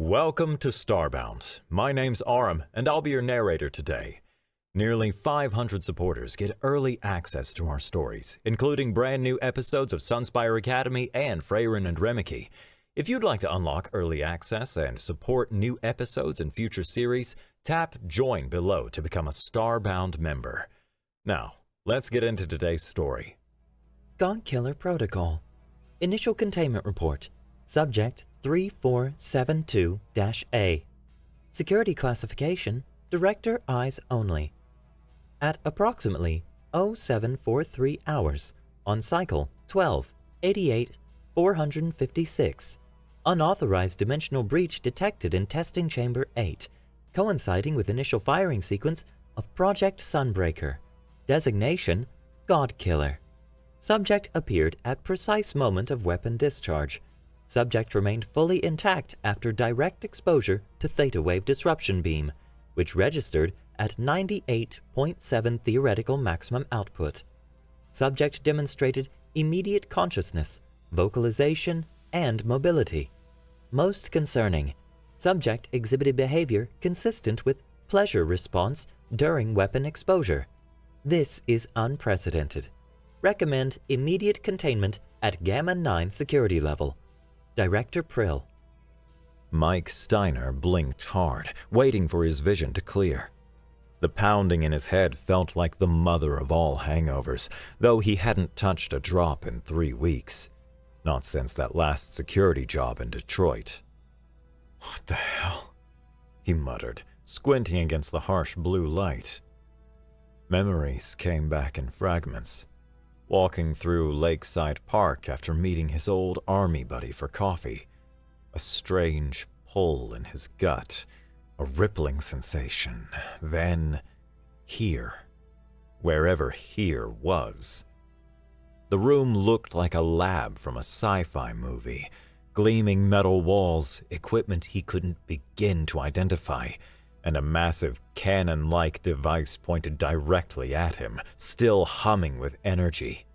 Welcome to Starbound. My name's Aram, and I'll be your narrator today. Nearly 500 supporters get early access to our stories, including brand new episodes of Sunspire Academy and Freyrin and Remike. If you'd like to unlock early access and support new episodes and future series, tap Join below to become a Starbound member. Now, let's get into today's story. God Killer Protocol. Initial Containment Report. Subject 3472-A. Security Classification: Director Eyes Only. At approximately 0743 hours on cycle 12-88-456, unauthorized dimensional breach detected in Testing Chamber 8, coinciding with initial firing sequence of Project Sunbreaker. Designation: God Killer. Subject appeared at precise moment of weapon discharge. Subject remained fully intact after direct exposure to theta wave disruption beam, which registered at 98.7 theoretical maximum output. Subject demonstrated immediate consciousness, vocalization, and mobility. Most concerning, subject exhibited behavior consistent with pleasure response during weapon exposure. This is unprecedented. Recommend immediate containment at Gamma 9 security level. Director Prill. Mike Steiner blinked hard, waiting for his vision to clear. The pounding in his head felt like the mother of all hangovers, though he hadn't touched a drop in 3 weeks. Not since that last security job in Detroit. "What the hell?" he muttered, squinting against the harsh blue light. Memories came back in fragments. Walking through Lakeside Park after meeting his old army buddy for coffee. A strange pull in his gut, a rippling sensation. Then, here. Wherever here was. The room looked like a lab from a sci-fi movie. Gleaming metal walls, equipment he couldn't begin to identify, and a massive cannon-like device pointed directly at him, still humming with energy.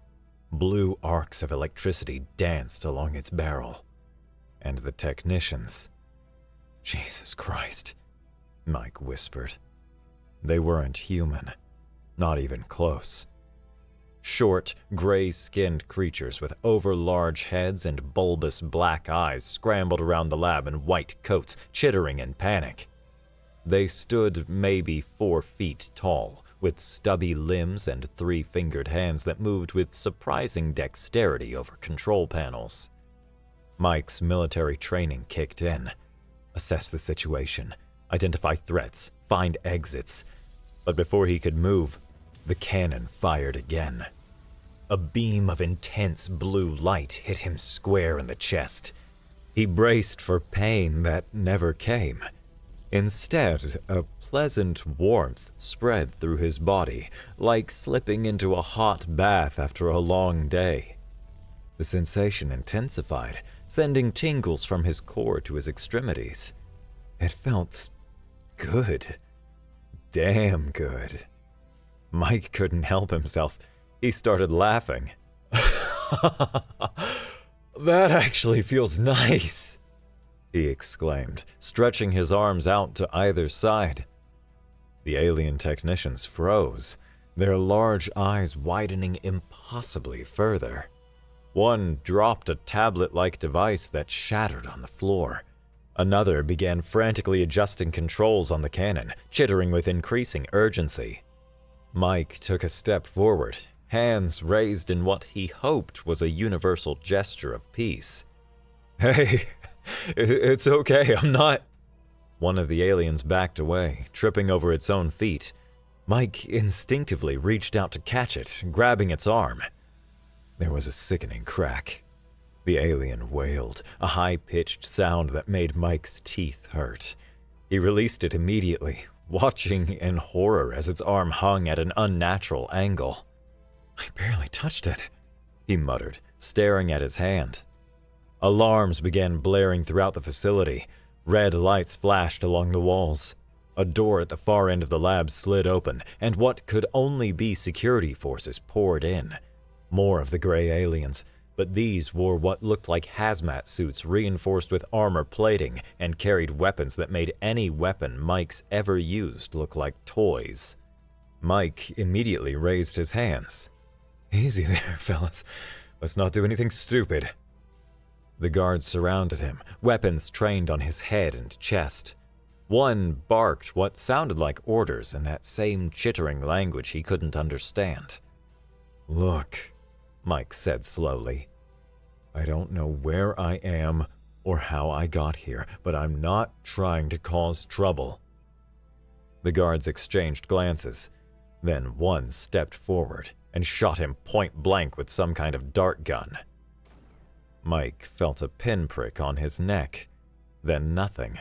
Blue arcs of electricity danced along its barrel. And the technicians... Jesus Christ, Mike whispered. They weren't human, not even close. Short, gray-skinned creatures with overlarge heads and bulbous black eyes scrambled around the lab in white coats, chittering in panic. They stood maybe 4 feet tall, with stubby limbs and 3-fingered hands that moved with surprising dexterity over control panels. Mike's military training kicked in. Assess the situation, identify threats, find exits. But before he could move, the cannon fired again. A beam of intense blue light hit him square in the chest. He braced for pain that never came. Instead, a pleasant warmth spread through his body, like slipping into a hot bath after a long day. The sensation intensified, sending tingles from his core to his extremities. It felt good. Damn good. Mike couldn't help himself. He started laughing. "That actually feels nice," he exclaimed, stretching his arms out to either side. The alien technicians froze, their large eyes widening impossibly further. One dropped a tablet-like device that shattered on the floor. Another began frantically adjusting controls on the cannon, chittering with increasing urgency. Mike took a step forward, hands raised in what he hoped was a universal gesture of peace. "Hey, it's okay, I'm not..." One of the aliens backed away, tripping over its own feet. Mike instinctively reached out to catch it, grabbing its arm. There was a sickening crack. The alien wailed, a high-pitched sound that made Mike's teeth hurt. He released it immediately, watching in horror as its arm hung at an unnatural angle. "I barely touched it," he muttered, staring at his hand. Alarms began blaring throughout the facility. Red lights flashed along the walls. A door at the far end of the lab slid open, and what could only be security forces poured in. More of the gray aliens, but these wore what looked like hazmat suits reinforced with armor plating and carried weapons that made any weapon Mike's ever used look like toys. Mike immediately raised his hands. "Easy there, fellas. Let's not do anything stupid." The guards surrounded him, weapons trained on his head and chest. One barked what sounded like orders in that same chittering language he couldn't understand. "Look," Mike said slowly. "I don't know where I am or how I got here, but I'm not trying to cause trouble." The guards exchanged glances. Then one stepped forward and shot him point blank with some kind of dart gun. Mike felt a pinprick on his neck, then nothing.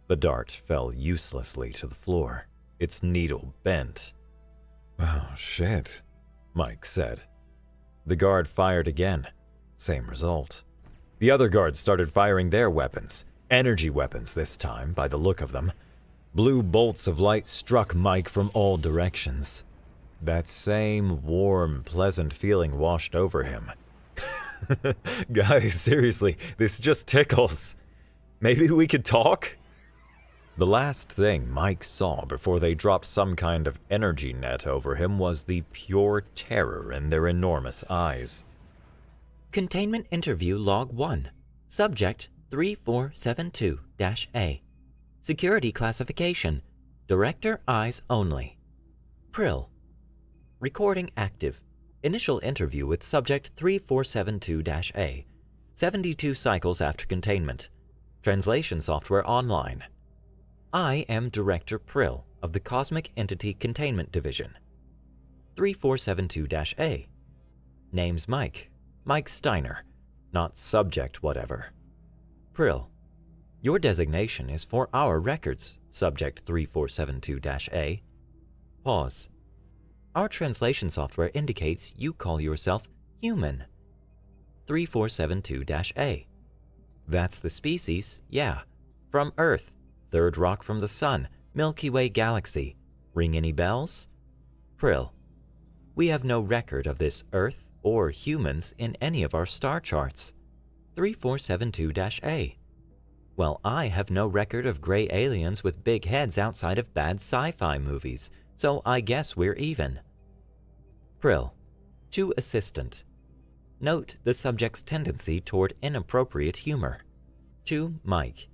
The dart fell uselessly to the floor, its needle bent. "Oh, shit," Mike said. The guard fired again. Same result. The other guards started firing their weapons, energy weapons this time, by the look of them. Blue bolts of light struck Mike from all directions. That same warm, pleasant feeling washed over him. "Guys, seriously, this just tickles. Maybe we could talk?" The last thing Mike saw before they dropped some kind of energy net over him was the pure terror in their enormous eyes. Containment Interview Log 1. Subject 3472-A. Security Classification. Director Eyes Only. Prill. Recording active. Initial interview with Subject 3472-A. 72 cycles after containment. Translation software online. I am Director Prill of the Cosmic Entity Containment Division. 3472-A. Name's Mike. Mike Steiner. Not subject whatever. Prill. Your designation is for our records, Subject 3472-A. Pause. Our translation software indicates you call yourself human. 3472-A. That's the species, yeah. From Earth, third rock from the Sun, Milky Way galaxy. Ring any bells? Prill. We have no record of this Earth or humans in any of our star charts. 3472-A. Well, I have no record of gray aliens with big heads outside of bad sci-fi movies, so I guess we're even. Prill. To assistant. Note the subject's tendency toward inappropriate humor. To Mike.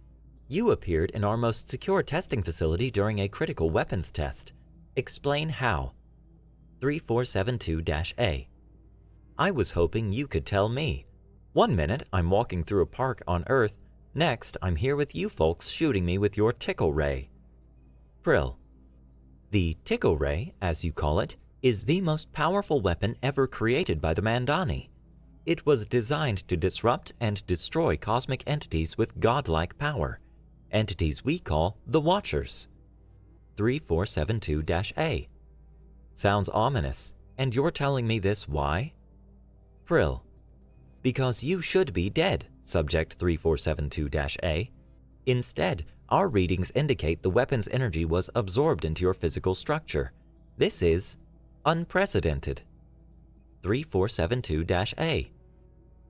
You appeared in our most secure testing facility during a critical weapons test. Explain how. 3472-A. I was hoping you could tell me. One minute I'm walking through a park on Earth, next I'm here with you folks shooting me with your tickle ray. Prill. The tickle ray, as you call it, is the most powerful weapon ever created by the Mandani. It was designed to disrupt and destroy cosmic entities with godlike power, entities we call the Watchers. 3472-A. Sounds ominous, and you're telling me this why? Prill. Because you should be dead, Subject 3472-A. Instead, our readings indicate the weapon's energy was absorbed into your physical structure. This is unprecedented. 3472-A.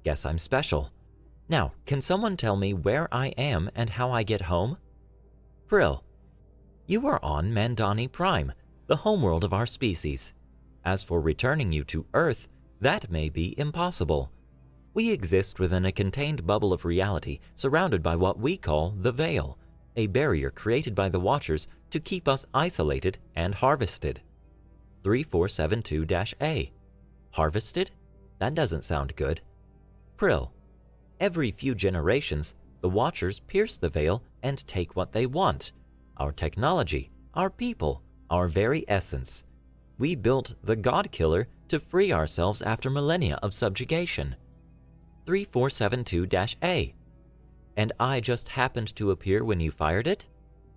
Guess I'm special. Now, can someone tell me where I am and how I get home? Prill. You are on Mandani Prime, the homeworld of our species. As for returning you to Earth, that may be impossible. We exist within a contained bubble of reality surrounded by what we call the Veil, a barrier created by the Watchers to keep us isolated and harvested. 3472-A. Harvested? That doesn't sound good. Prill. Every few generations, the Watchers pierce the veil and take what they want. Our technology, our people, our very essence. We built the God Killer to free ourselves after millennia of subjugation. 3472-A. And I just happened to appear when you fired it?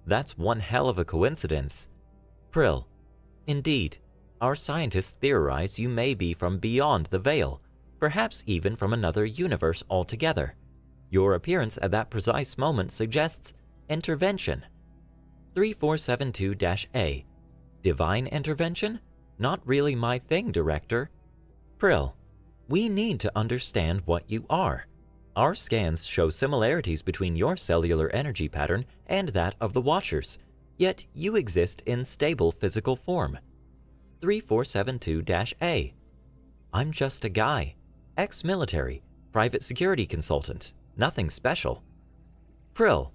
That's one hell of a coincidence. Prill. Indeed. Our scientists theorize you may be from beyond the veil, perhaps even from another universe altogether. Your appearance at that precise moment suggests intervention. 3472-A. Divine intervention? Not really my thing, Director. Prill. We need to understand what you are. Our scans show similarities between your cellular energy pattern and that of the Watchers, yet you exist in stable physical form. 3472-A. I'm just a guy. Ex-military, private security consultant, nothing special. Prill.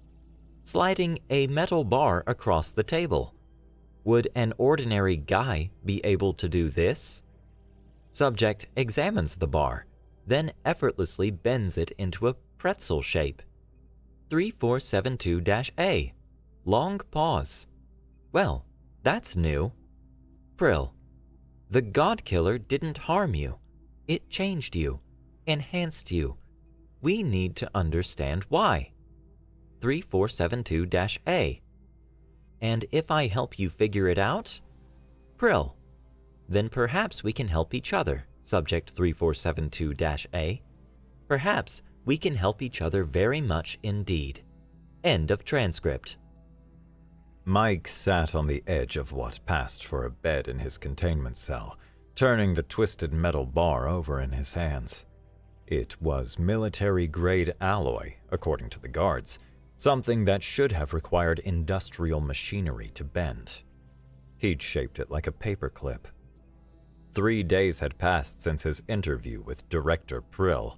Sliding a metal bar across the table. Would an ordinary guy be able to do this? Subject examines the bar, then effortlessly bends it into a pretzel shape. 3472-A. Long pause. Well, that's new. Prill. The God Killer didn't harm you. It changed you, enhanced you. We need to understand why. 3472-A. And if I help you figure it out? Prill. Then perhaps we can help each other, Subject 3472-A. Perhaps we can help each other very much indeed. End of transcript. Mike sat on the edge of what passed for a bed in his containment cell, turning the twisted metal bar over in his hands. It was military-grade alloy, according to the guards, something that should have required industrial machinery to bend. He'd shaped it like a paperclip. 3 days had passed since his interview with Director Prill.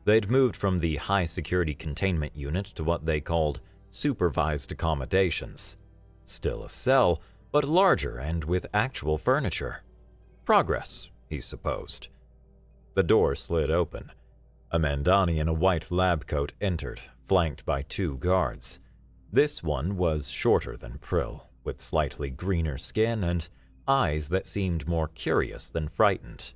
They'd moved from the high-security containment unit to what they called supervised accommodations. Still a cell, but larger and with actual furniture. Progress, he supposed. The door slid open. A Mandani in a white lab coat entered, flanked by 2 guards. This one was shorter than Prill, with slightly greener skin and eyes that seemed more curious than frightened.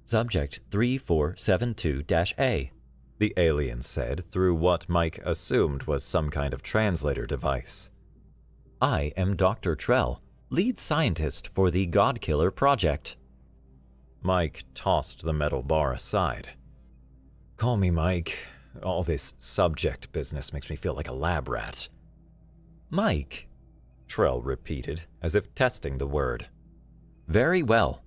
Subject 3472-A. The alien said through what Mike assumed was some kind of translator device. I am Dr. Trell, lead scientist for the God Killer project. Mike tossed the metal bar aside. Call me Mike. All this subject business makes me feel like a lab rat. Mike, Trell repeated, as if testing the word. Very well.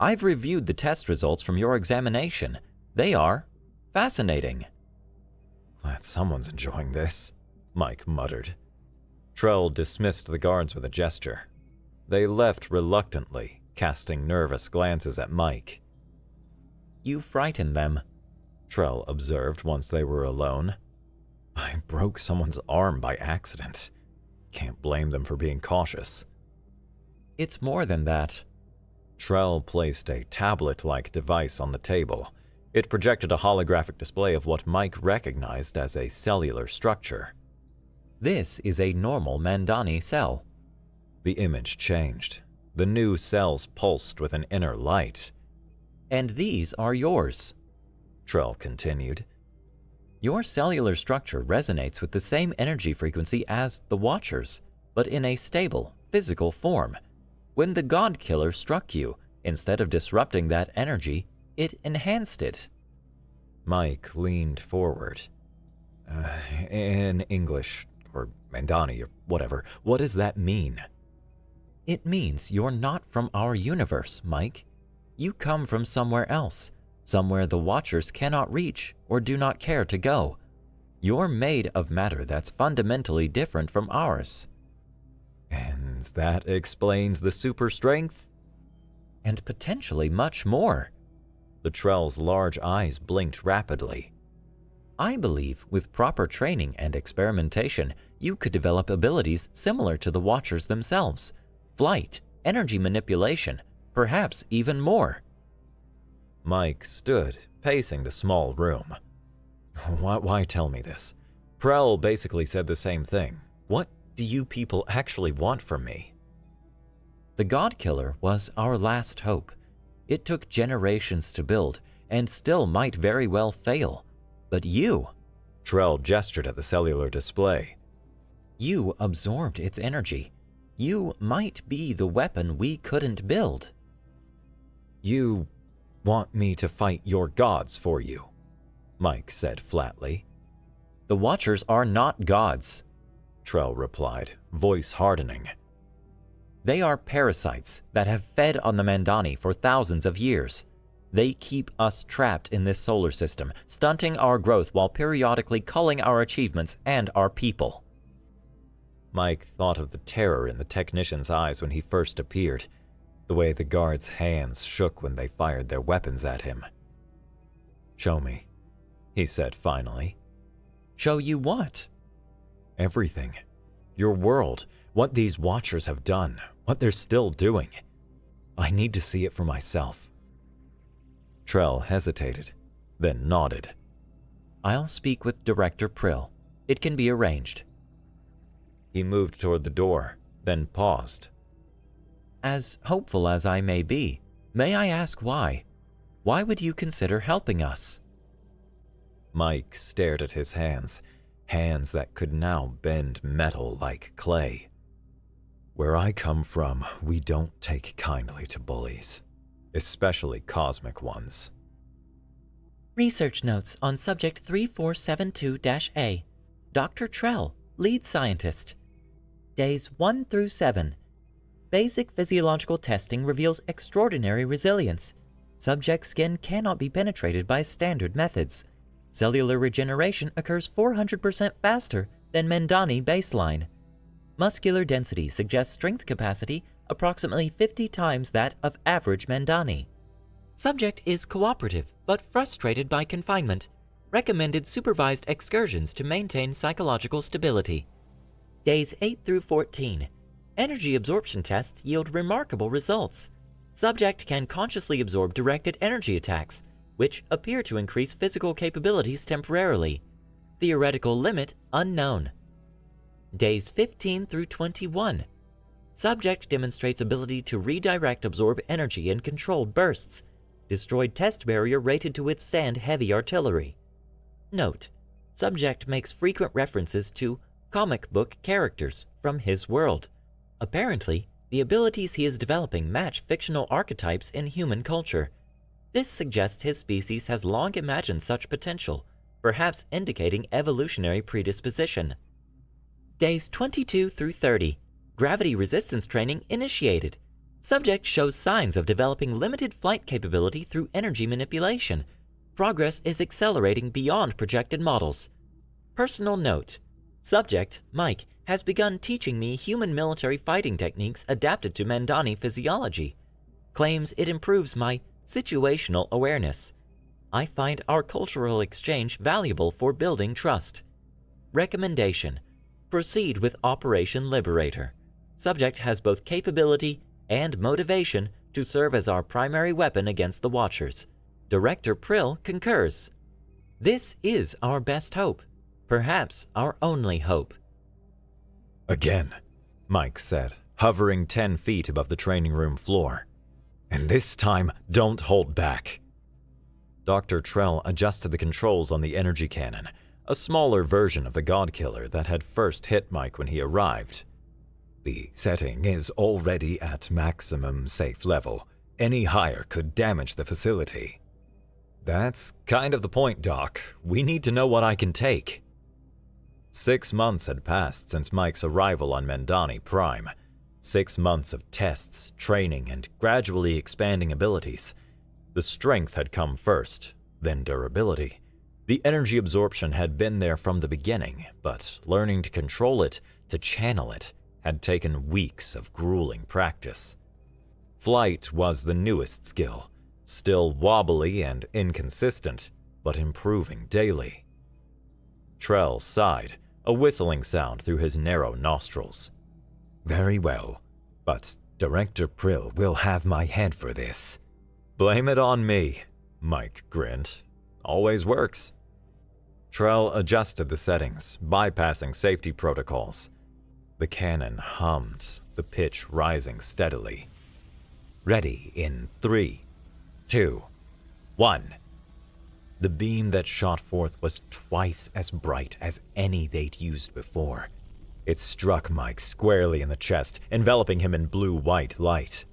I've reviewed the test results from your examination. They are fascinating. Glad someone's enjoying this, Mike muttered. Trell dismissed the guards with a gesture. They left reluctantly, casting nervous glances at Mike. You frighten them, Trell observed once they were alone. I broke someone's arm by accident. Can't blame them for being cautious. It's more than that. Trell placed a tablet-like device on the table. It projected a holographic display of what Mike recognized as a cellular structure. This is a normal Mandani cell. The image changed. The new cells pulsed with an inner light. And these are yours, Trell continued. Your cellular structure resonates with the same energy frequency as the Watchers, but in a stable, physical form. When the God Killer struck you, instead of disrupting that energy, it enhanced it. Mike leaned forward. In English, or Mandani, or whatever, what does that mean? It means you're not from our universe, Mike. You come from somewhere else, somewhere the Watchers cannot reach or do not care to go. You're made of matter that's fundamentally different from ours. And that explains the super strength? And potentially much more. The Trell's large eyes blinked rapidly. I believe with proper training and experimentation, you could develop abilities similar to the Watchers themselves. Flight, energy manipulation, perhaps even more. Mike stood, pacing the small room. Why tell me this? Prell basically said the same thing. What do you people actually want from me? The God Killer was our last hope. It took generations to build, and still might very well fail. But you, Trell gestured at the cellular display. You absorbed its energy. You might be the weapon we couldn't build. You want me to fight your gods for you, Mike said flatly. The Watchers are not gods, Trell replied, voice hardening. They are parasites that have fed on the Mandani for thousands of years. They keep us trapped in this solar system, stunting our growth while periodically culling our achievements and our people. Mike thought of the terror in the technician's eyes when he first appeared, the way the guards' hands shook when they fired their weapons at him. "Show me," he said finally. Show you what? "Everything. Your world, what these Watchers have done, what they're still doing. I need to see it for myself." Trell hesitated, then nodded. I'll speak with Director Prill. It can be arranged. He moved toward the door, then paused. As hopeful as I may be, may I ask why? Why would you consider helping us? Mike stared at his hands that could now bend metal like clay. "Where I come from, we don't take kindly to bullies, especially cosmic ones." Research notes on subject 3472-A. Dr. Trell, lead scientist. Days 1 through 7. Basic physiological testing reveals extraordinary resilience. Subject skin cannot be penetrated by standard methods. Cellular regeneration occurs 400% faster than Mendani baseline. Muscular density suggests strength capacity approximately 50 times that of average Mendani. Subject is cooperative but frustrated by confinement. Recommended supervised excursions to maintain psychological stability. Days 8 through 14. Energy absorption tests yield remarkable results. Subject can consciously absorb directed energy attacks, which appear to increase physical capabilities temporarily. Theoretical limit unknown. Days 15 through 21. Subject demonstrates ability to redirect absorb energy in controlled bursts. Destroyed test barrier rated to withstand heavy artillery. Note: Subject makes frequent references to comic book characters from his world. Apparently, the abilities he is developing match fictional archetypes in human culture. This suggests his species has long imagined such potential, perhaps indicating evolutionary predisposition. Days 22 through 30. Gravity resistance training initiated. Subject shows signs of developing limited flight capability through energy manipulation. Progress is accelerating beyond projected models. Personal note: Subject, Mike, has begun teaching me human military fighting techniques adapted to Mendani physiology. Claims it improves my situational awareness. I find our cultural exchange valuable for building trust. Recommendation: Proceed with Operation Liberator. Subject has both capability and motivation to serve as our primary weapon against the Watchers. Director Prill concurs. This is our best hope. Perhaps our only hope. "Again," Mike said, hovering 10 feet above the training room floor. "And this time, don't hold back." Dr. Trell adjusted the controls on the energy cannon, a smaller version of the Godkiller that had first hit Mike when he arrived. "The setting is already at maximum safe level. Any higher could damage the facility." "That's kind of the point, Doc. We need to know what I can take." 6 months had passed since Mike's arrival on Mendani Prime. 6 months of tests, training, and gradually expanding abilities. The strength had come first, then durability. The energy absorption had been there from the beginning, but learning to control it, to channel it, had taken weeks of grueling practice. Flight was the newest skill, still wobbly and inconsistent, but improving daily. Trell sighed, a whistling sound through his narrow nostrils. "Very well, but Director Prill will have my head for this." "Blame it on me," Mike grinned. "Always works." Trell adjusted the settings, bypassing safety protocols. The cannon hummed, the pitch rising steadily. "Ready in 3, 2, 1. The beam that shot forth was twice as bright as any they'd used before. It struck Mike squarely in the chest, enveloping him in blue-white light.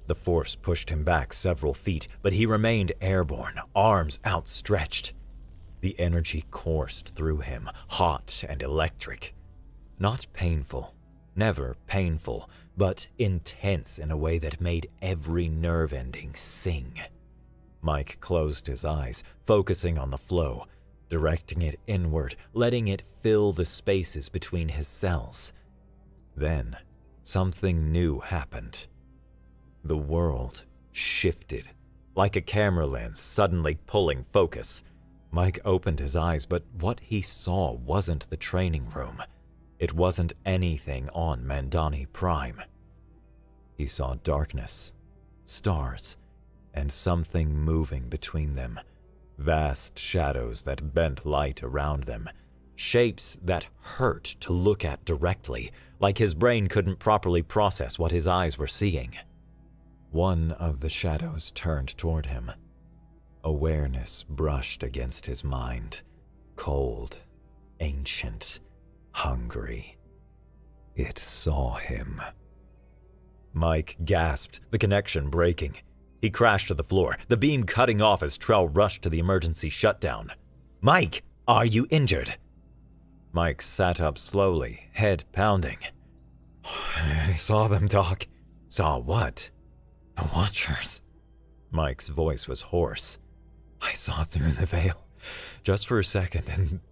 The force pushed him back several feet, but he remained airborne, arms outstretched. The energy coursed through him, hot and electric. Not painful, never painful, but intense in a way that made every nerve ending sing. Mike closed his eyes, focusing on the flow, directing it inward, letting it fill the spaces between his cells. Then, something new happened. The world shifted, like a camera lens suddenly pulling focus. Mike opened his eyes, but what he saw wasn't the training room. It wasn't anything on Mandani Prime. He saw darkness, stars, and something moving between them. Vast shadows that bent light around them. Shapes that hurt to look at directly, like his brain couldn't properly process what his eyes were seeing. One of the shadows turned toward him. Awareness brushed against his mind. Cold, ancient, hungry. It saw him. Mike gasped, the connection breaking. He crashed to the floor, the beam cutting off as Trell rushed to the emergency shutdown. "Mike, are you injured?" Mike sat up slowly, head pounding. "I saw them, Doc." "Saw what?" "The Watchers." Mike's voice was hoarse. "I saw through the veil, just for a second,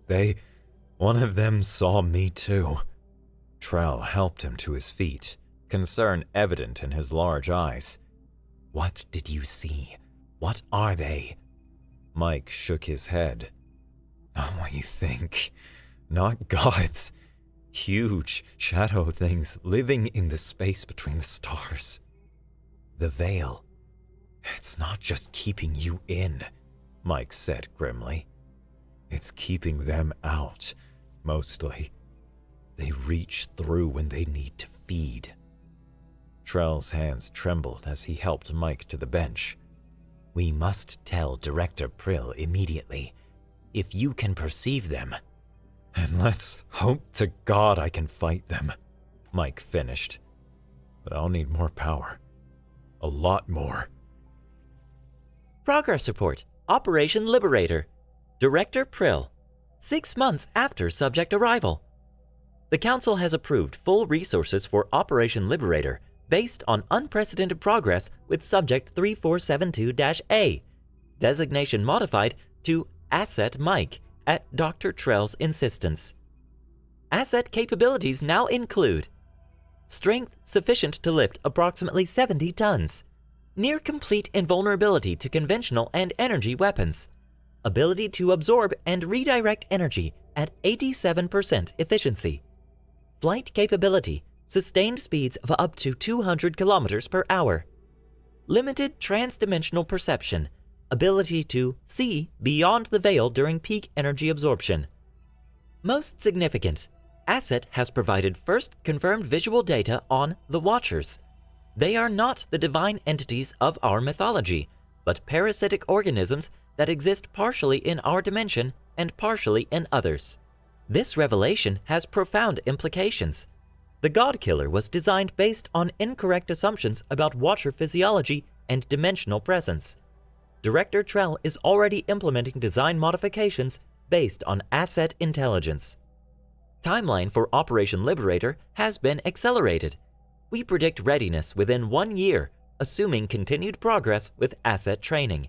and one of them saw me too." Trell helped him to his feet, concern evident in his large eyes. "What did you see? What are they?" Mike shook his head. "Not what you think. Not gods. Huge shadow things living in the space between the stars. The veil. It's not just keeping you in," Mike said grimly. "It's keeping them out, mostly. They reach through when they need to feed." Trell's hands trembled as he helped Mike to the bench. "We must tell Director Prill immediately. If you can perceive them." "And let's hope to God I can fight them," Mike finished. "But I'll need more power. A lot more." Progress report. Operation Liberator. Director Prill. 6 months after subject arrival. The Council has approved full resources for Operation Liberator based on unprecedented progress with Subject 3472-A. Designation modified to Asset Mike at Dr. Trell's insistence. Asset capabilities now include strength sufficient to lift approximately 70 tons, near complete invulnerability to conventional and energy weapons, ability to absorb and redirect energy at 87% efficiency, flight capability, sustained speeds of up to 200 kilometers per hour, limited transdimensional perception, ability to see beyond the veil during peak energy absorption. Most significant, Asset has provided first confirmed visual data on the Watchers. They are not the divine entities of our mythology, but parasitic organisms that exist partially in our dimension and partially in others. This revelation has profound implications. The God Killer was designed based on incorrect assumptions about Watcher physiology and dimensional presence. Director Trell is already implementing design modifications based on asset intelligence. Timeline for Operation Liberator has been accelerated. We predict readiness within 1 year, assuming continued progress with asset training.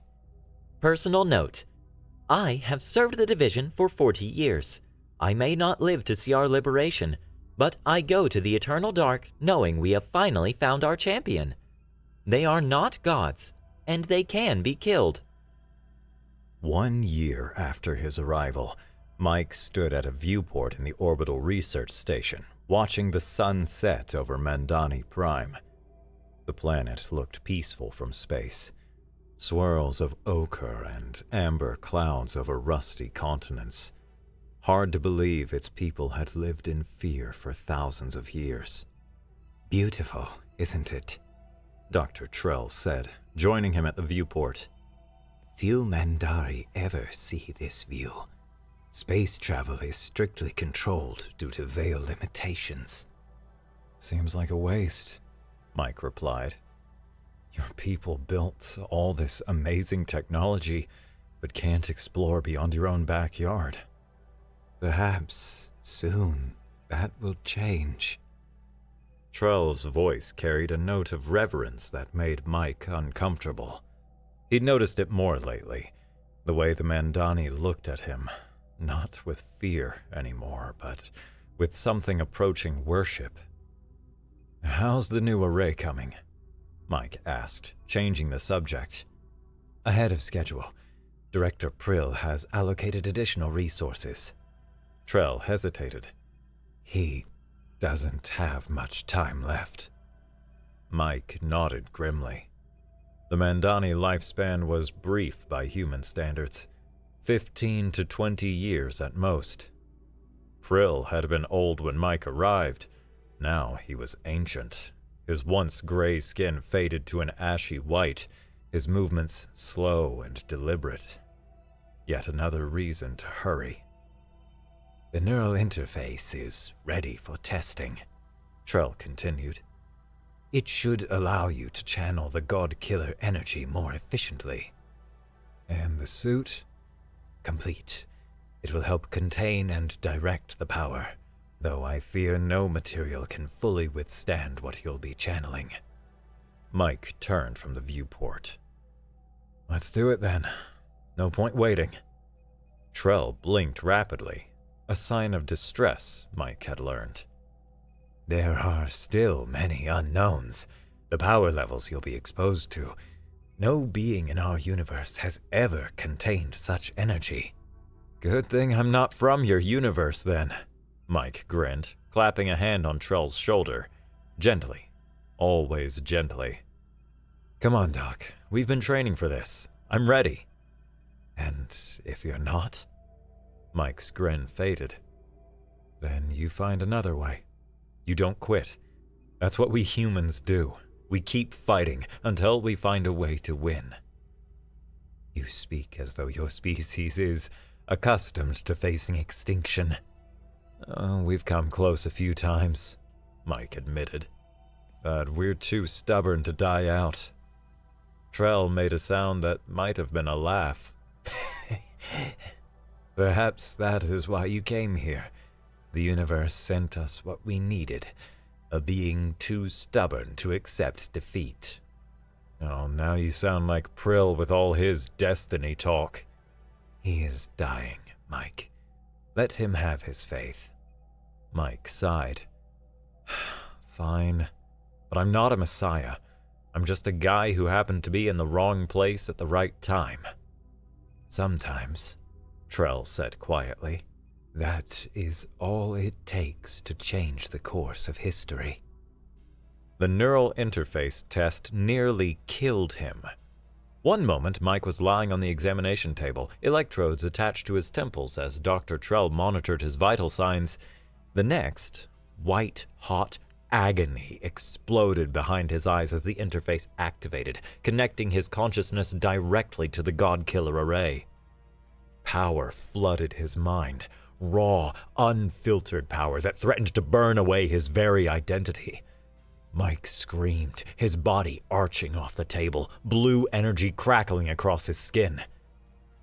Personal note: I have served the division for 40 years. I may not live to see our liberation, but I go to the eternal dark knowing we have finally found our champion. They are not gods, and they can be killed. 1 year after his arrival, Mike stood at a viewport in the orbital research station, watching the sun set over Mandani Prime. The planet looked peaceful from space. Swirls of ochre and amber clouds over rusty continents. Hard to believe its people had lived in fear for thousands of years. "Beautiful, isn't it?" Dr. Trell said, joining him at the viewport. "Few Mandari ever see this view. Space travel is strictly controlled due to veil limitations." "Seems like a waste," Mike replied. "Your people built all this amazing technology, but can't explore beyond your own backyard." "Perhaps soon that will change." Trell's voice carried a note of reverence that made Mike uncomfortable. He'd noticed it more lately, the way the Mandani looked at him, not with fear anymore, but with something approaching worship. "How's the new array coming?" Mike asked, changing the subject. "Ahead of schedule. Director Prill has allocated additional resources." Trell hesitated. "He doesn't have much time left." Mike nodded grimly. The Mandani lifespan was brief by human standards, 15 to 20 years at most. Prill had been old when Mike arrived. Now he was ancient. His once gray skin faded to an ashy white, his movements slow and deliberate. Yet another reason to hurry. "The neural interface is ready for testing," Trell continued. "It should allow you to channel the God-Killer energy more efficiently. And the suit? Complete. It will help contain and direct the power, though I fear no material can fully withstand what you'll be channeling." Mike turned from the viewport. "Let's do it then. No point waiting." Trell blinked rapidly, a sign of distress Mike had learned. "There are still many unknowns, the power levels you'll be exposed to. No being in our universe has ever contained such energy." "Good thing I'm not from your universe, then," Mike grinned, clapping a hand on Trell's shoulder. Gently. Always gently. "Come on, Doc. We've been training for this. I'm ready." "And if you're not?" Mike's grin faded. "Then you find another way. You don't quit. That's what we humans do. We keep fighting until we find a way to win." "You speak as though your species is accustomed to facing extinction." We've come close a few times," Mike admitted. "But we're too stubborn to die out." Trell made a sound that might have been a laugh. "Perhaps that is why you came here. The universe sent us what we needed, a being too stubborn to accept defeat." "Oh, now you sound like Prill with all his destiny talk." "He is dying, Mike. Let him have his faith." Mike sighed. "Fine, but I'm not a messiah. I'm just a guy who happened to be in the wrong place at the right time." "Sometimes," Trell said quietly, "that is all it takes to change the course of history." The neural interface test nearly killed him. One moment, Mike was lying on the examination table, electrodes attached to his temples as Dr. Trell monitored his vital signs. The next, white-hot agony exploded behind his eyes as the interface activated, connecting his consciousness directly to the God-Killer array. Power flooded his mind, raw, unfiltered power that threatened to burn away his very identity. Mike screamed, his body arching off the table, blue energy crackling across his skin.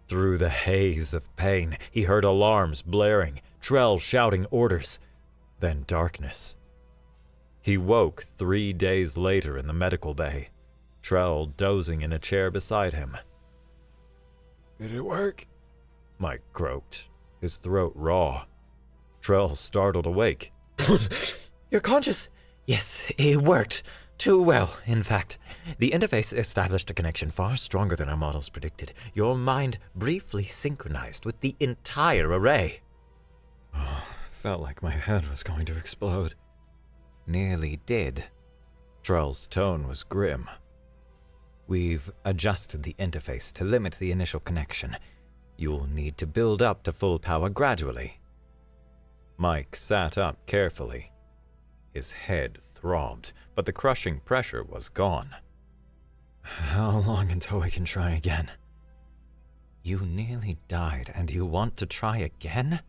Through the haze of pain, he heard alarms blaring, Trell shouting orders, then darkness. He woke 3 days later in the medical bay, Trell dozing in a chair beside him. "Did it work?" Mike croaked, his throat raw. Trell startled awake. "You're conscious?" "Yes, it worked. Too well, in fact. The interface established a connection far stronger than our models predicted. Your mind briefly synchronized with the entire array." Felt like my head was going to explode. "Nearly did." Trell's tone was grim. "We've adjusted the interface to limit the initial connection. You'll need to build up to full power gradually." Mike sat up carefully. His head throbbed, but the crushing pressure was gone. "How long until we can try again?" "You nearly died and you want to try again?"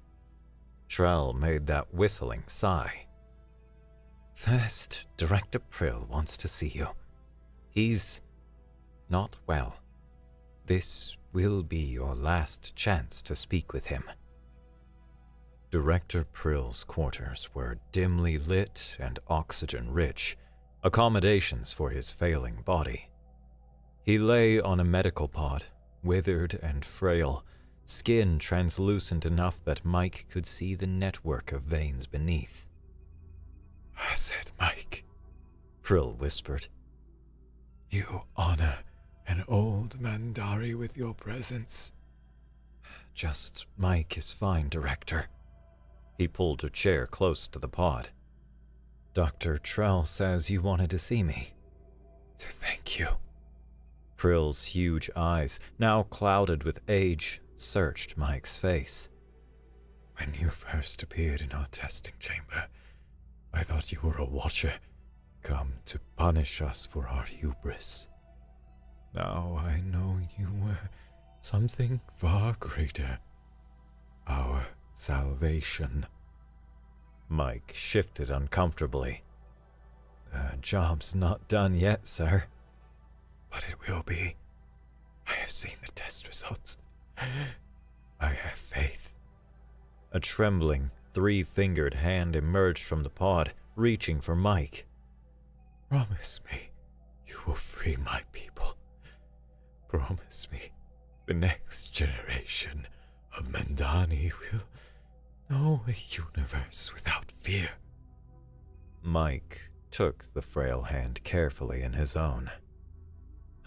Trell made that whistling sigh. "First, Director Prill wants to see you. He's not well. This will be your last chance to speak with him." Director Prill's quarters were dimly lit and oxygen-rich, accommodations for his failing body. He lay on a medical pod, withered and frail, skin translucent enough that Mike could see the network of veins beneath. "I said, Mike," Prill whispered. "you honor an old Mandari with your presence." Just Mike is fine, Director. He pulled a chair close to the pod. Dr. Trell says you wanted to see me. "To thank you." Prill's huge eyes, now clouded with age, searched Mike's face. "When you first appeared in our testing chamber, I thought you were a watcher, come to punish us for our hubris. Now I know you were something far greater. Our salvation." Mike shifted uncomfortably. The job's not done yet, sir. "But it will be. I have seen the test results. I have faith." A trembling, three-fingered hand emerged from the pod, reaching for Mike. "Promise me you will free my people. Promise me the next generation of Mandani will know a universe without fear." Mike took the frail hand carefully in his own.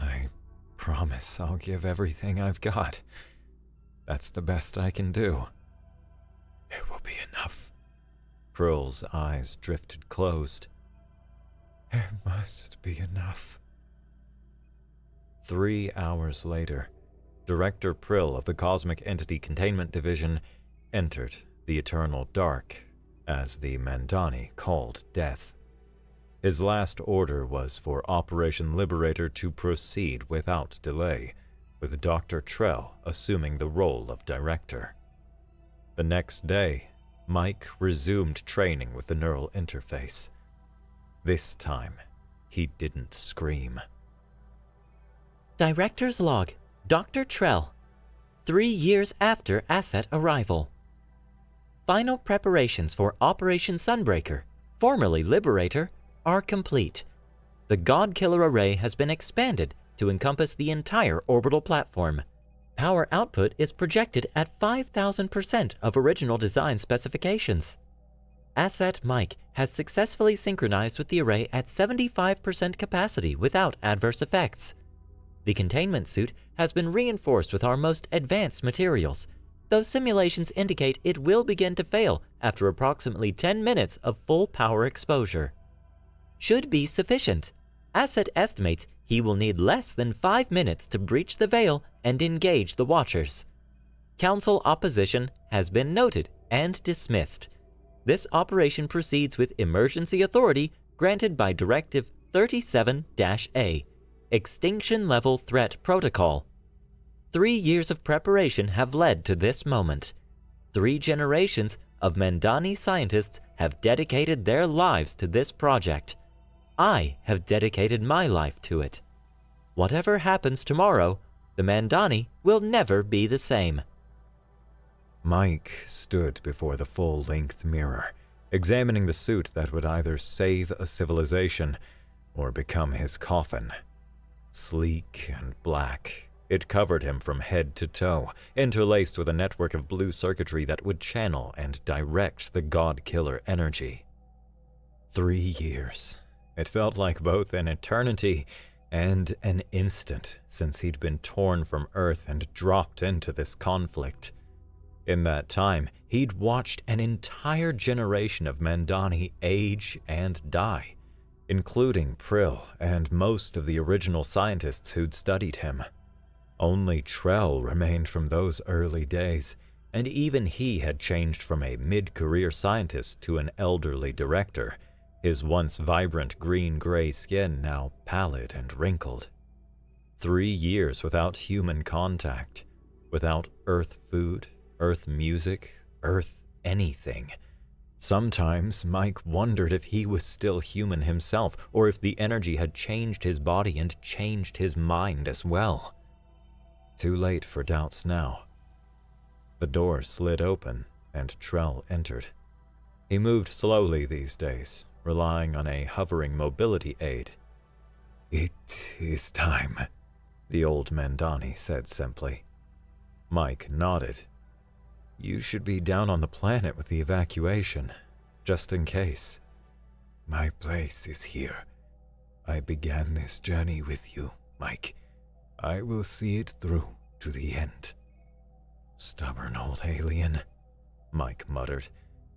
I promise I'll give everything I've got. That's the best I can do. "It will be enough." Prill's eyes drifted closed. "There must be enough." 3 hours later, Director Prill of the Cosmic Entity Containment Division entered the Eternal Dark, as the Mandani called death. His last order was for Operation Liberator to proceed without delay, with Dr. Trell assuming the role of director. The next day, Mike resumed training with the neural interface. This time, he didn't scream. Director's Log, Dr. Trell. 3 years after asset arrival. Final preparations for Operation Sunbreaker, formerly Liberator, are complete. The God-Killer array has been expanded to encompass the entire orbital platform. Power output is projected at 5,000% of original design specifications. Asset Mike has successfully synchronized with the array at 75% capacity without adverse effects. The containment suit has been reinforced with our most advanced materials, though simulations indicate it will begin to fail after approximately 10 minutes of full power exposure. Should be sufficient. Asset estimates he will need less than 5 minutes to breach the veil and engage the Watchers. Council opposition has been noted and dismissed. This operation proceeds with emergency authority granted by Directive 37-A, Extinction Level Threat Protocol. 3 years of preparation have led to this moment. 3 generations of Mandani scientists have dedicated their lives to this project. I have dedicated my life to it. Whatever happens tomorrow, the Mandani will never be the same. Mike stood before the full-length mirror, examining the suit that would either save a civilization or become his coffin. Sleek and black, it covered him from head to toe, interlaced with a network of blue circuitry that would channel and direct the God-Killer energy. 3 years. It felt like both an eternity and an instant since he'd been torn from Earth and dropped into this conflict. In that time, he'd watched an entire generation of Mandani age and die, including Prill and most of the original scientists who'd studied him. Only Trell remained from those early days, and even he had changed from a mid-career scientist to an elderly director, his once vibrant green-gray skin now pallid and wrinkled. 3 years without human contact, without Earth food, Earth music, Earth anything. Sometimes Mike wondered if he was still human himself, or if the energy had changed his body and changed his mind as well. Too late for doubts now. The door slid open, and Trell entered. He moved slowly these days, relying on a hovering mobility aid. "It is time," the old Mandani said simply. Mike nodded. You should be down on the planet with the evacuation, just in case. My place is here. I began this journey with you, Mike. I will see it through to the end. Stubborn old alien, Mike muttered,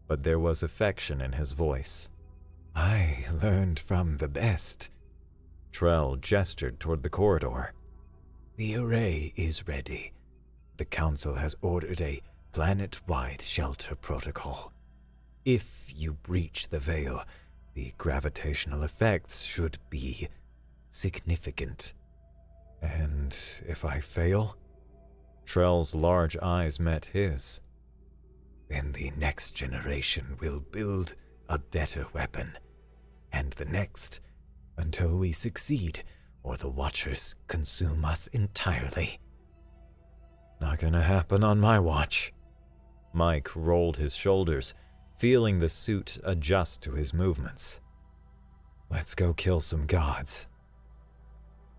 but there was affection in his voice. I learned from the best. Trell gestured toward the corridor. The array is ready. The Council has ordered a planet-wide shelter protocol. If you breach the veil, the gravitational effects should be significant. And if I fail? Trell's large eyes met his. Then the next generation will build a better weapon, and the next, until we succeed or the Watchers consume us entirely. Not gonna happen on my watch. Mike rolled his shoulders, feeling the suit adjust to his movements. Let's go kill some gods.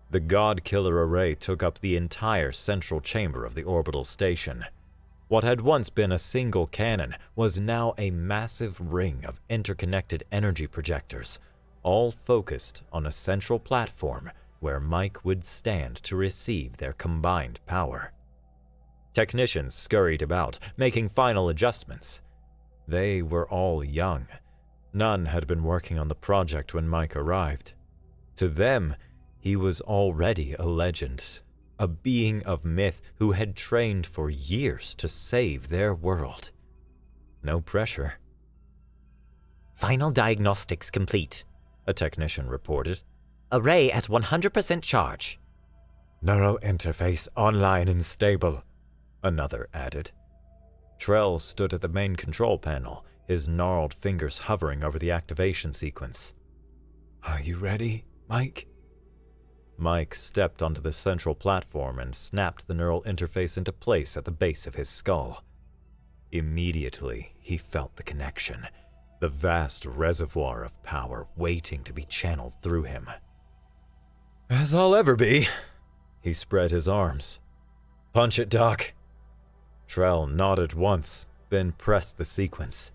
The God Killer array took up the entire central chamber of the orbital station. What had once been a single cannon was now a massive ring of interconnected energy projectors, all focused on a central platform where Mike would stand to receive their combined power. Technicians scurried about, making final adjustments. They were all young. None had been working on the project when Mike arrived. To them, he was already a legend, a being of myth who had trained for years to save their world. No pressure. Final diagnostics complete, a technician reported. Array at 100% charge. Neural interface online and stable, another added. Trell stood at the main control panel, his gnarled fingers hovering over the activation sequence. Are you ready, Mike? Mike stepped onto the central platform and snapped the neural interface into place at the base of his skull. Immediately, he felt the connection, the vast reservoir of power waiting to be channeled through him. As I'll ever be. He spread his arms. Punch it, Doc. Trell nodded once, then pressed the sequence.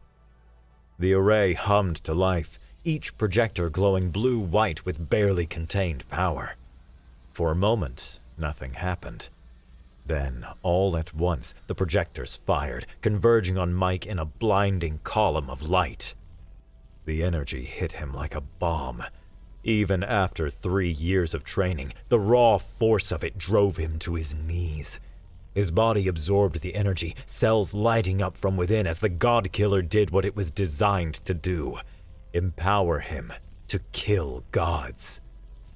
The array hummed to life, each projector glowing blue-white with barely contained power. For a moment, nothing happened. Then, all at once, the projectors fired, converging on Mike in a blinding column of light. The energy hit him like a bomb. Even after 3 years of training, the raw force of it drove him to his knees. His body absorbed the energy, cells lighting up from within as the God Killer did what it was designed to do: empower him to kill gods.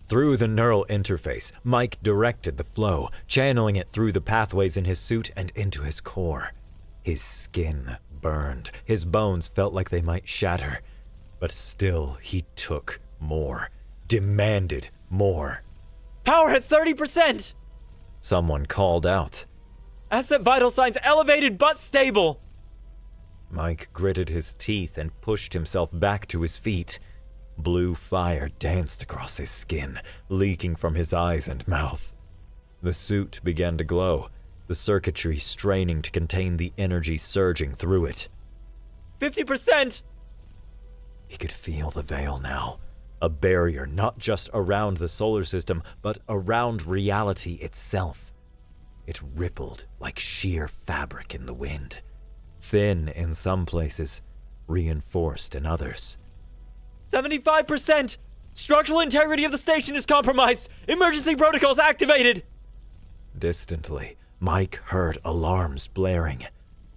Through the neural interface, Mike directed the flow, channeling it through the pathways in his suit and into his core. His skin burned, his bones felt like they might shatter, but still he took more, demanded more. Power at 30%! Someone called out. Asset vital signs elevated but stable! Mike gritted his teeth and pushed himself back to his feet. Blue fire danced across his skin, leaking from his eyes and mouth. The suit began to glow, the circuitry straining to contain the energy surging through it. 50%! He could feel the veil now, a barrier not just around the solar system, but around reality itself. It rippled like sheer fabric in the wind, thin in some places, reinforced in others. 75%! Structural integrity of the station is compromised! Emergency protocols activated! Distantly, Mike heard alarms blaring.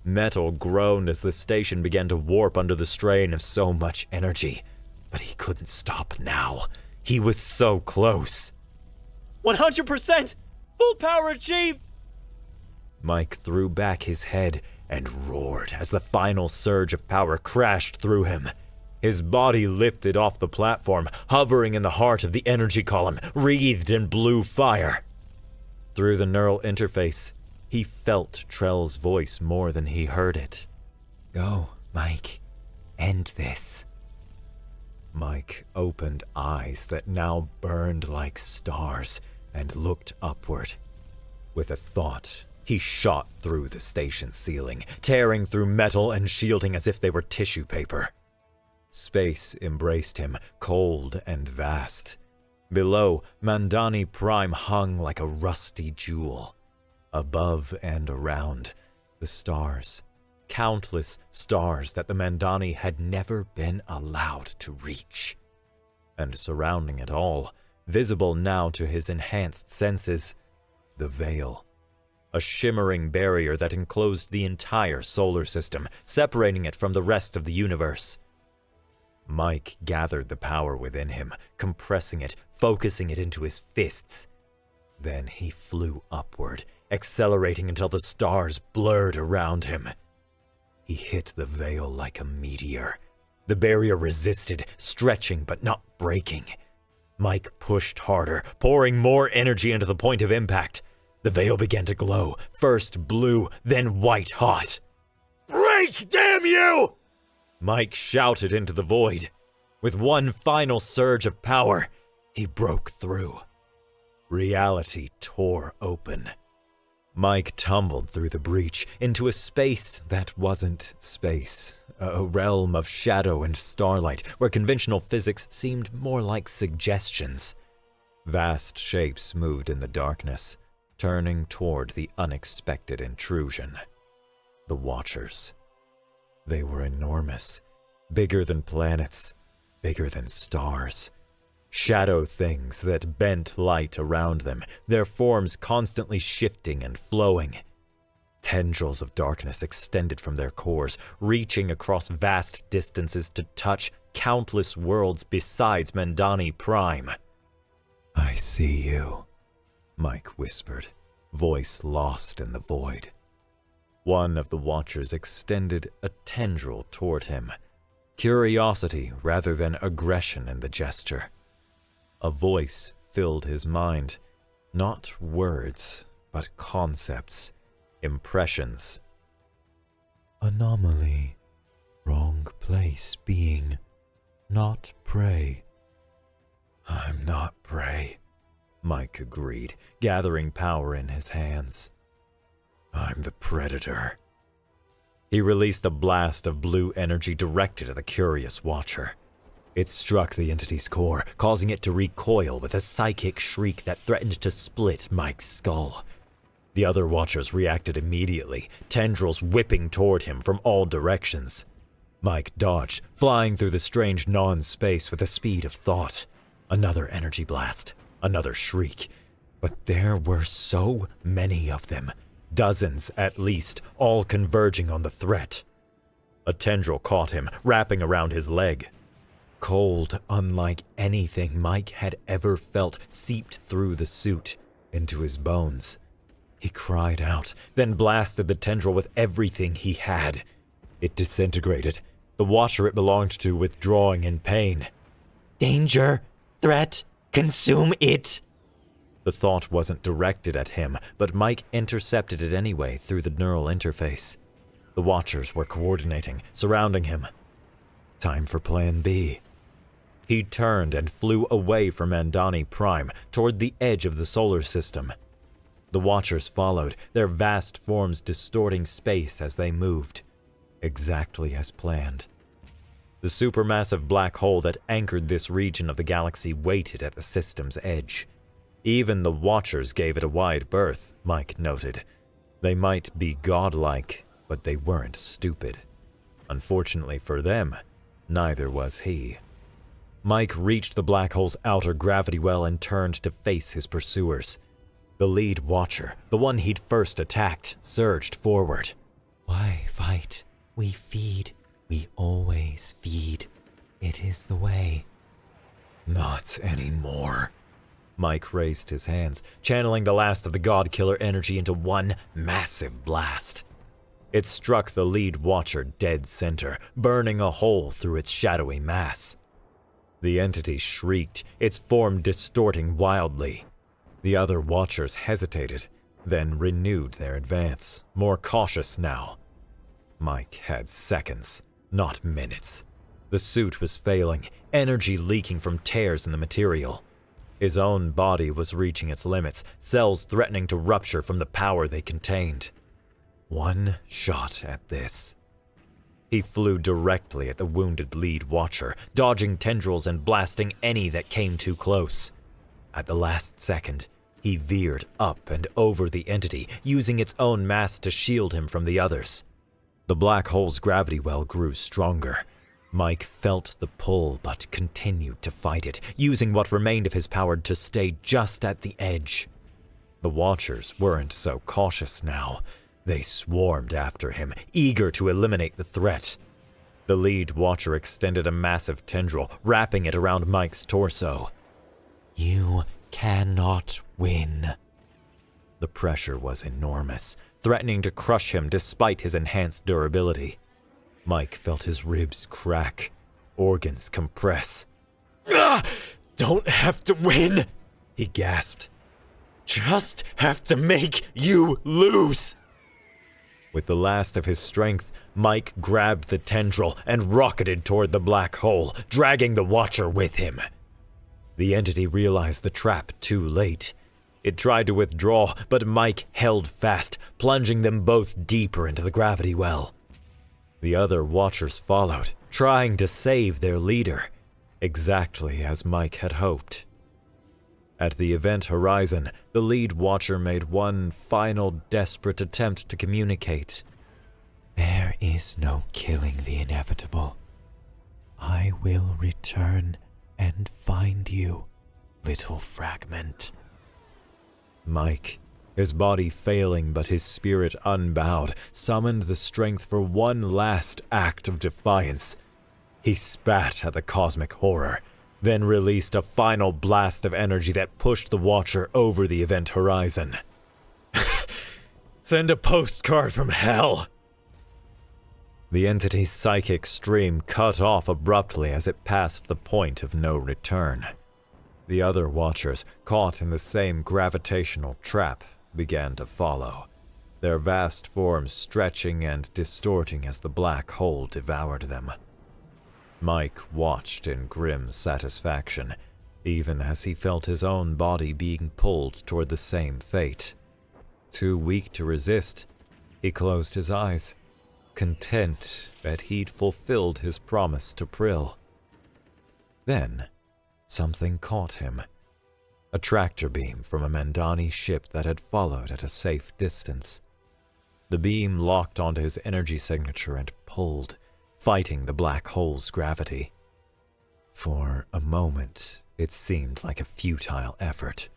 Metal groaned as the station began to warp under the strain of so much energy. But he couldn't stop now. He was so close. 100%! Full power achieved! Mike threw back his head and roared as the final surge of power crashed through him. His body lifted off the platform, hovering in the heart of the energy column, wreathed in blue fire. Through the neural interface, he felt Trell's voice more than he heard it. Go, Mike. End this. Mike opened eyes that now burned like stars, and looked upward. With a thought, he shot through the station ceiling, tearing through metal and shielding as if they were tissue paper. Space embraced him, cold and vast. Below, Mandani Prime hung like a rusty jewel. Above and around, the stars. Countless stars that the Mandani had never been allowed to reach. And surrounding it all, visible now to his enhanced senses, the veil. A shimmering barrier that enclosed the entire solar system, separating it from the rest of the universe. Mike gathered the power within him, compressing it, focusing it into his fists. Then he flew upward, accelerating until the stars blurred around him. He hit the veil like a meteor. The barrier resisted, stretching but not breaking. Mike pushed harder, pouring more energy into the point of impact. The veil began to glow, first blue, then white hot. "Break, damn you!" Mike shouted into the void. With one final surge of power, he broke through. Reality tore open. Mike tumbled through the breach into a space that wasn't space, a realm of shadow and starlight where conventional physics seemed more like suggestions. Vast shapes moved in the darkness, turning toward the unexpected intrusion. The Watchers. They were enormous, bigger than planets, bigger than stars. Shadow things that bent light around them, their forms constantly shifting and flowing. Tendrils of darkness extended from their cores, reaching across vast distances to touch countless worlds besides Mandani Prime. "I see you," Mike whispered, voice lost in the void. One of the Watchers extended a tendril toward him, curiosity rather than aggression in the gesture. A voice filled his mind, not words, but concepts, impressions. "Anomaly, wrong place being, not prey." "I'm not prey," Mike agreed, gathering power in his hands. "I'm the predator." He released a blast of blue energy directed at the curious Watcher. It struck the entity's core, causing it to recoil with a psychic shriek that threatened to split Mike's skull. The other Watchers reacted immediately, tendrils whipping toward him from all directions. Mike dodged, flying through the strange non-space with the speed of thought. Another energy blast, another shriek. But there were so many of them, dozens at least, all converging on the threat. A tendril caught him, wrapping around his leg. Cold, unlike anything Mike had ever felt, seeped through the suit, into his bones. He cried out, then blasted the tendril with everything he had. It disintegrated, the Watcher it belonged to withdrawing in pain. Danger! Threat! Consume it! The thought wasn't directed at him, but Mike intercepted it anyway through the neural interface. The Watchers were coordinating, surrounding him. Time for Plan B. He turned and flew away from Mandani Prime toward the edge of the solar system. The Watchers followed, their vast forms distorting space as they moved, exactly as planned. The supermassive black hole that anchored this region of the galaxy waited at the system's edge. Even the Watchers gave it a wide berth, Mike noted. They might be godlike, but they weren't stupid. Unfortunately for them, neither was he. Mike reached the black hole's outer gravity well and turned to face his pursuers. The lead Watcher, the one he'd first attacked, surged forward. "Why fight? We feed. We always feed. It is the way." "Not anymore." Mike raised his hands, channeling the last of the God-Killer energy into one massive blast. It struck the lead Watcher dead center, burning a hole through its shadowy mass. The entity shrieked, its form distorting wildly. The other Watchers hesitated, then renewed their advance, more cautious now. Mike had seconds, not minutes. The suit was failing, energy leaking from tears in the material. His own body was reaching its limits, cells threatening to rupture from the power they contained. One shot at this. He flew directly at the wounded lead watcher, dodging tendrils and blasting any that came too close. At the last second, he veered up and over the entity, using its own mass to shield him from the others. The black hole's gravity well grew stronger. Mike felt the pull but continued to fight it, using what remained of his power to stay just at the edge. The Watchers weren't so cautious now. They swarmed after him, eager to eliminate the threat. The lead Watcher extended a massive tendril, wrapping it around Mike's torso. You cannot win. The pressure was enormous, threatening to crush him despite his enhanced durability. Mike felt his ribs crack, organs compress. Don't have to win. He gasped. Just have to make you lose. With the last of his strength, Mike grabbed the tendril and rocketed toward the black hole, dragging the Watcher with him. The entity realized the trap too late. It tried to withdraw, but Mike held fast, plunging them both deeper into the gravity well. The other Watchers followed, trying to save their leader, exactly as Mike had hoped. At the event horizon, the lead Watcher made one final desperate attempt to communicate. There is no killing the inevitable. I will return and find you, little fragment. Mike, his body failing but his spirit unbowed, summoned the strength for one last act of defiance. He spat at the cosmic horror, then released a final blast of energy that pushed the Watcher over the event horizon. Send a postcard from hell! The entity's psychic stream cut off abruptly as it passed the point of no return. The other Watchers, caught in the same gravitational trap, began to follow, their vast forms stretching and distorting as the black hole devoured them. Mike watched in grim satisfaction, even as he felt his own body being pulled toward the same fate. Too weak to resist, he closed his eyes, content that he'd fulfilled his promise to Prill. Then, something caught him. A tractor beam from a Mandani ship that had followed at a safe distance. The beam locked onto his energy signature and pulled, fighting the black hole's gravity. For a moment, it seemed like a futile effort.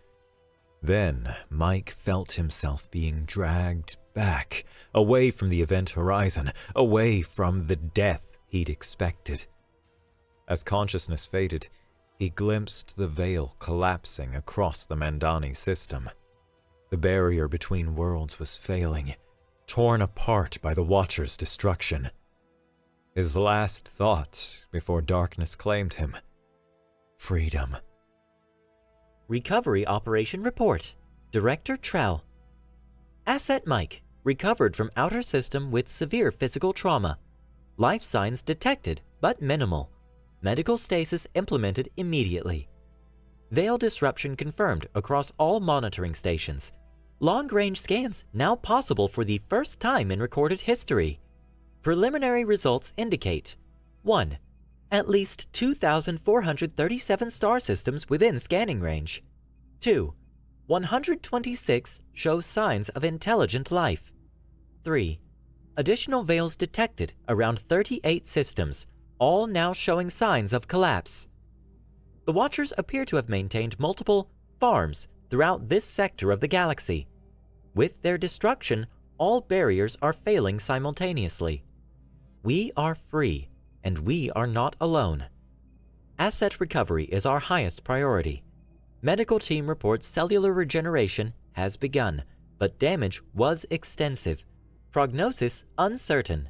Then, Mike felt himself being dragged back, away from the event horizon, away from the death he'd expected. As consciousness faded, he glimpsed the veil collapsing across the Mandani system. The barrier between worlds was failing, torn apart by the Watcher's destruction. His last thought before darkness claimed him: freedom. Recovery Operation Report. Director Trell. Asset Mike, recovered from outer system with severe physical trauma. Life signs detected, but minimal. Medical stasis implemented immediately. Veil disruption confirmed across all monitoring stations. Long-range scans now possible for the first time in recorded history. Preliminary results indicate 1. At least 2,437 star systems within scanning range. 2. 126 show signs of intelligent life. 3. Additional veils detected around 38 systems, all now showing signs of collapse. The Watchers appear to have maintained multiple farms throughout this sector of the galaxy. With their destruction, all barriers are failing simultaneously. We are free, and we are not alone. Asset recovery is our highest priority. Medical team reports cellular regeneration has begun, but damage was extensive. Prognosis uncertain.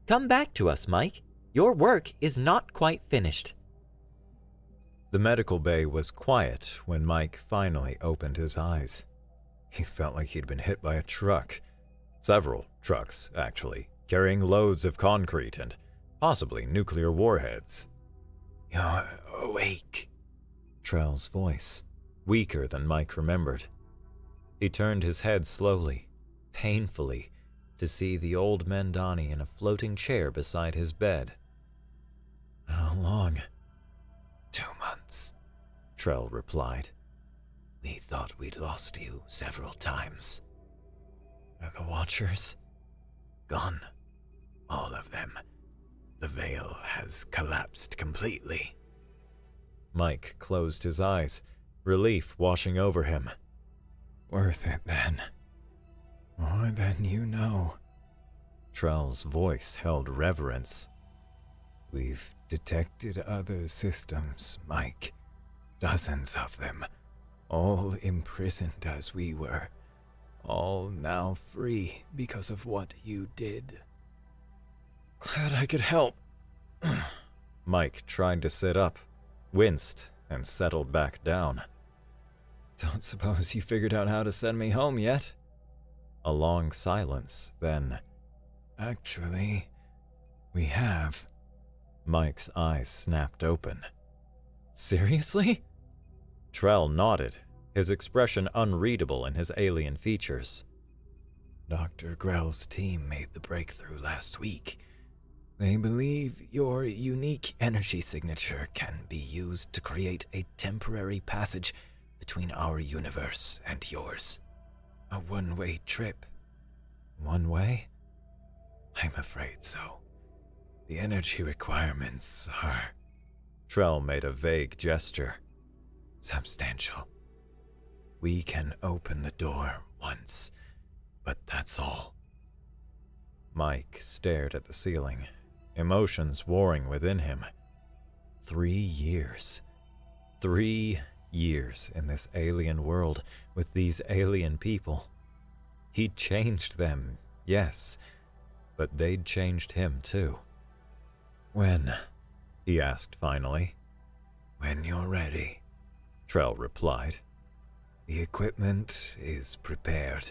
Come back to us, Mike. Your work is not quite finished. The medical bay was quiet when Mike finally opened his eyes. He felt like he'd been hit by a truck. Several trucks, actually, carrying loads of concrete and possibly nuclear warheads. You're awake. Trell's voice, weaker than Mike remembered. He turned his head slowly, painfully, to see the old Mandani in a floating chair beside his bed. How long? 2 months, Trell replied. We thought we'd lost you several times. Are the Watchers? Gone. All of them. The veil has collapsed completely. Mike closed his eyes, relief washing over him. Worth it then. More than you know. Trell's voice held reverence. We've detected other systems, Mike. Dozens of them. All imprisoned as we were. All now free because of what you did. Glad I could help. Mike tried to sit up, winced, and settled back down. Don't suppose you figured out how to send me home yet? A long silence, then. Actually, we have. Mike's eyes snapped open. Seriously? Trell nodded, his expression unreadable in his alien features. Dr. Grell's team made the breakthrough last week. They believe your unique energy signature can be used to create a temporary passage between our universe and yours. A one-way trip. One way? I'm afraid so. The energy requirements are... Trell made a vague gesture. Substantial. We can open the door once, but that's all. Mike stared at the ceiling, emotions warring within him. 3 years. 3 years in this alien world with these alien people. He'd changed them, yes, but they'd changed him too. When? He asked finally. When you're ready, Trell replied. The equipment is prepared.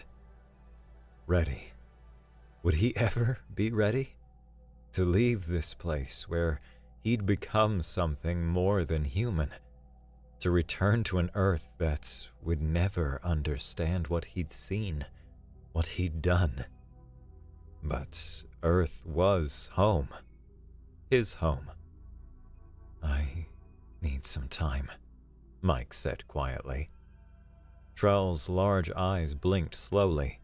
Ready? Would he ever be ready? To leave this place where he'd become something more than human. To return to an Earth that would never understand what he'd seen, what he'd done. But Earth was home. His home. I need some time, Mike said quietly. Trell's large eyes blinked slowly.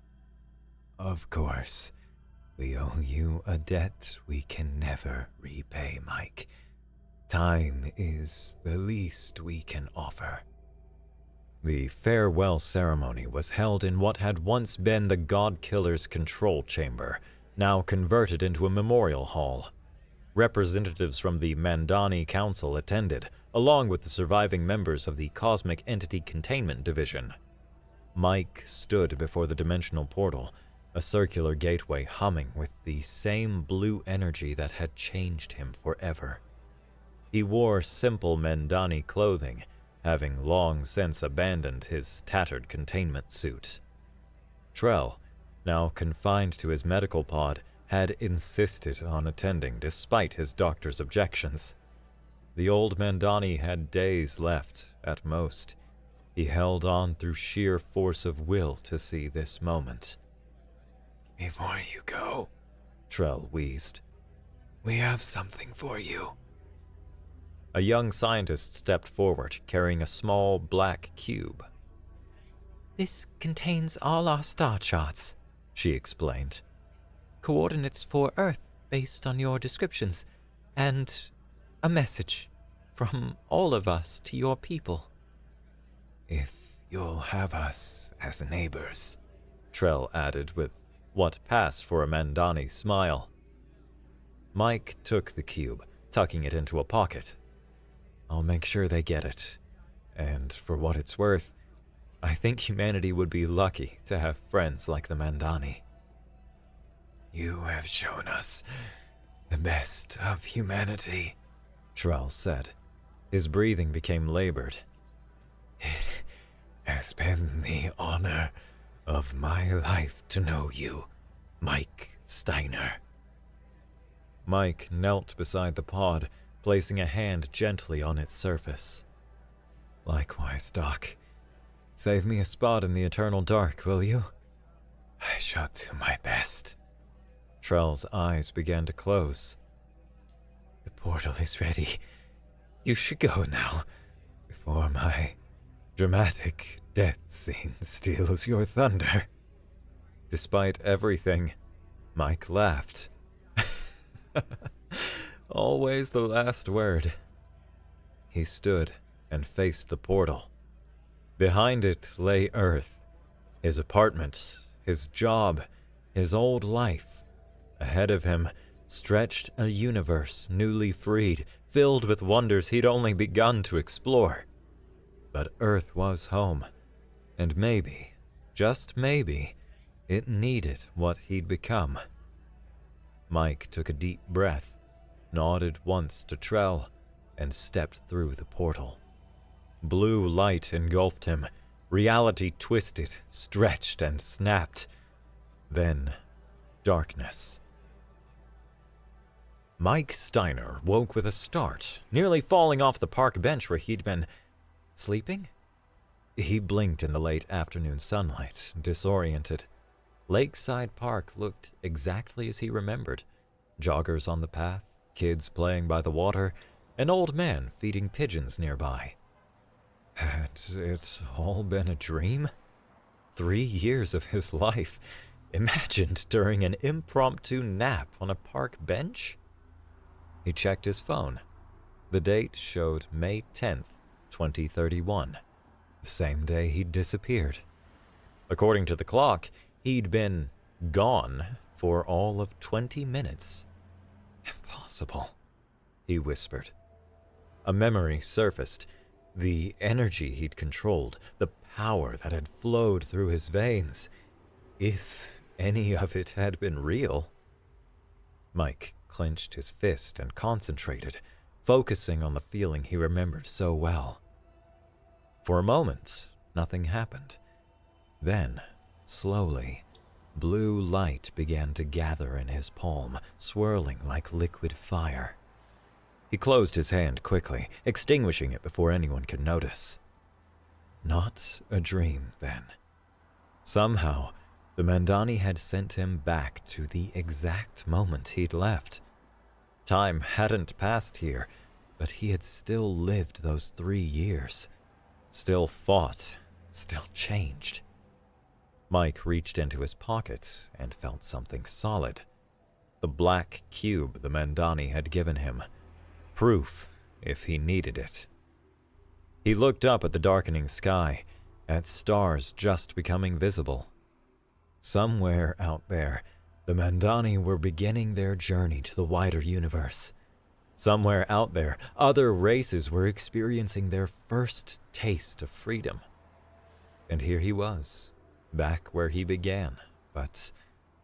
Of course. We owe you a debt we can never repay, Mike. Time is the least we can offer. The farewell ceremony was held in what had once been the God Killer's control chamber, now converted into a memorial hall. Representatives from the Mandani Council attended, along with the surviving members of the Cosmic Entity Containment Division. Mike stood before the dimensional portal, a circular gateway humming with the same blue energy that had changed him forever. He wore simple Mandani clothing, having long since abandoned his tattered containment suit. Trell, now confined to his medical pod, had insisted on attending despite his doctor's objections. The old Mandani had days left, at most. He held on through sheer force of will to see this moment. Before you go, Trell wheezed, we have something for you. a young scientist stepped forward, carrying a small black cube. This contains all our star charts, She explained. coordinates for Earth based on your descriptions, and a message from all of us to your people. If you'll have us as neighbors, Trell added with what passed for a Mandani smile. Mike took the cube, tucking it into a pocket. I'll make sure they get it. And for what it's worth, I think humanity would be lucky to have friends like the Mandani. you have shown us the best of humanity. Trell said. His breathing became labored. It has been the honor of my life to know you, Mike Steiner. Mike knelt beside the pod, placing a hand gently on its surface. Likewise, Doc. Save me a spot in the eternal dark, will you? I shall do my best. Trell's eyes began to close. The portal is ready. You should go now, before my dramatic death scene steals your thunder. Despite everything, Mike laughed. Always the last word. He stood and faced the portal. Behind it lay Earth, his apartment, his job, his old life. Ahead of him stretched a universe newly freed, filled with wonders he'd only begun to explore. But Earth was home, and maybe, just maybe, it needed what he'd become. Mike took a deep breath, nodded once to Trell, and stepped through the portal. Blue light engulfed him. Reality twisted, stretched, and snapped. Then, darkness. Mike Steiner woke with a start, nearly falling off the park bench where he'd been sleeping. He blinked in the late afternoon sunlight, disoriented. Lakeside Park looked exactly as he remembered. Joggers on the path, kids playing by the water, an old man feeding pigeons nearby. Had it all been a dream? 3 years of his life, imagined during an impromptu nap on a park bench? He checked his phone. The date showed May 10th, 2031, the same day he'd disappeared. According to the clock, he'd been gone for all of 20 minutes. Impossible, he whispered. A memory surfaced. The energy he'd controlled, the power that had flowed through his veins. If any of it had been real. Mike clenched his fist and concentrated, focusing on the feeling he remembered so well. For a moment, nothing happened. Then, slowly, blue light began to gather in his palm, swirling like liquid fire. He closed his hand quickly, extinguishing it before anyone could notice. Not a dream, then. Somehow, the Mandani had sent him back to the exact moment he'd left. Time hadn't passed here, but he had still lived those 3 years. Still fought, still changed. Mike reached into his pocket and felt something solid. The black cube the Mandani had given him. Proof, if he needed it. He looked up at the darkening sky, at stars just becoming visible. Somewhere out there, the Mandani were beginning their journey to the wider universe. Somewhere out there, other races were experiencing their first taste of freedom. And here he was, back where he began, but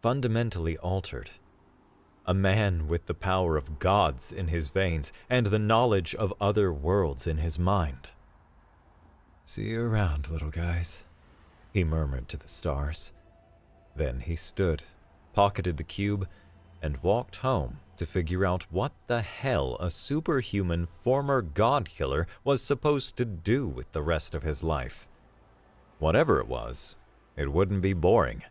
fundamentally altered. A man with the power of gods in his veins and the knowledge of other worlds in his mind. See you around, little guys, he murmured to the stars. Then he stood, pocketed the cube, and walked home to figure out what the hell a superhuman former god killer was supposed to do with the rest of his life. Whatever it was, it wouldn't be boring.